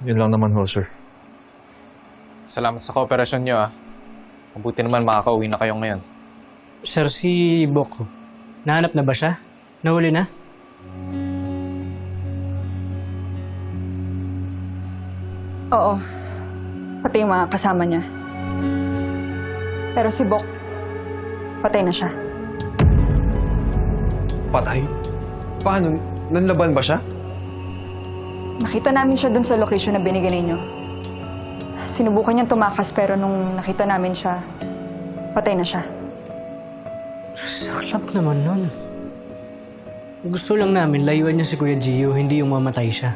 Yun lang naman ho, sir. Salamat sa kooperasyon nyo, ah. Mabuti naman makakauwi na kayo ngayon. Sir, si Bok, nahanap na ba siya? Nahuli na? Oo. Pati yung mga kasama niya. Pero si Bok, patay na siya. Patay? Paano? Nanlaban ba siya? Nakita namin siya dun sa location na binigay ninyo. Sinubukan niyang tumakas pero nung nakita namin siya, patay na siya. Saklap naman nun. Gusto lang namin layuan niya si Kuya Gio, hindi yung mamatay siya.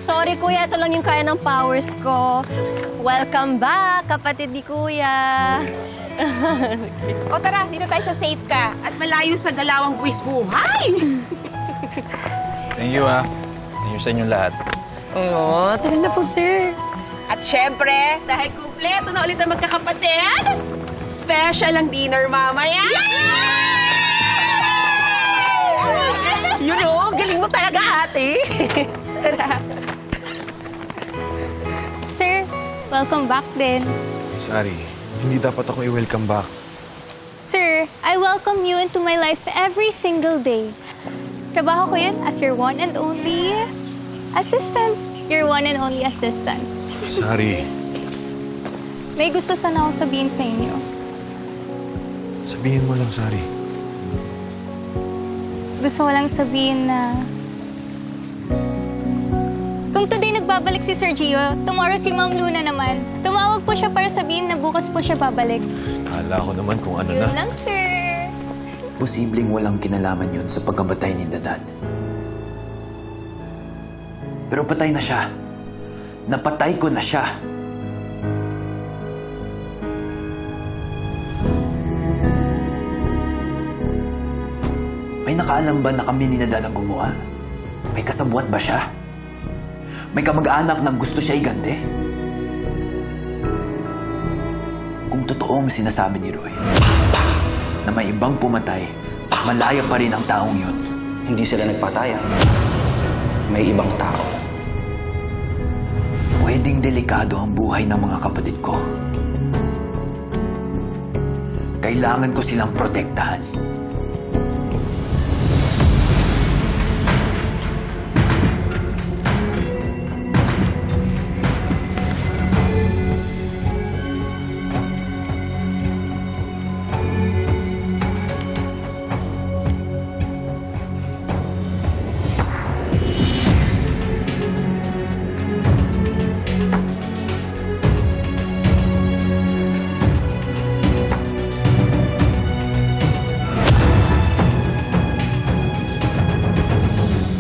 Sorry kuya, ito lang yung kaya ng powers ko. Welcome back, kapatid ni kuya. O tara, dito tayo sa safe ka at malayo sa galawang buwis buhay! Thank you, ha. Thank you sa inyong lahat. Oo, tara na po, sir. At syempre, dahil kumpleto na ulit ang magkakapatid, special ang dinner mamaya! Yun o, galing mo talaga, ate! Tara. Sir, welcome back din. Sorry, hindi dapat ako i-welcome back. Sir, I welcome you into my life every single day. Trabaho ko yun as your one and only assistant. Your one and only assistant. Sorry. May gusto sana akong sabihin sa inyo. Sabihin mo lang, sorry. Gusto ko lang sabihin na... Kung today nagbabalik si Sir Gio, tomorrow si Ma'am Luna naman. Tumawag po siya para sabihin na bukas po siya babalik. Kala ko naman kung ano Yun na. lang, sir. Posibleng walang kinalaman yun sa pagkamatay ni Dadad. Pero patay na siya. Napatay ko na siya. May nakaalam ba na kami ni Dadad ang gumawa? May kasabwat ba siya? May kamag-anak na gusto siya iganti? Kung totoong sinasabi ni Roy na may ibang pumatay, malaya pa rin ang taong yun. Hindi sila nagpatayan. May ibang tao. Pwedeng delikado ang buhay ng mga kapatid ko. Kailangan ko silang protektahan.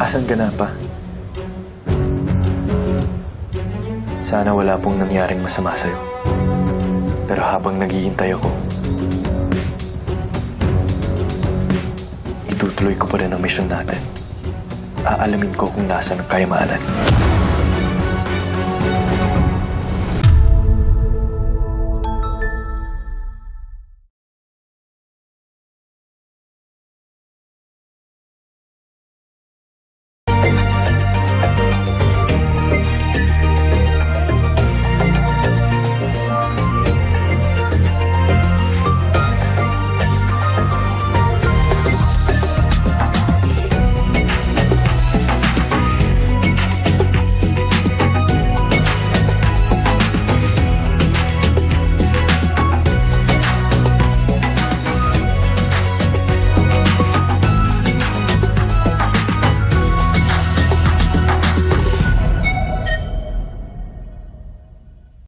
Asan ka na pa? Sana wala pong nangyaring masama sa'yo. Pero habang naghihintay ako, itutuloy ko pa rin ang misyon natin. Aalamin ko kung nasaan ang kayamanan.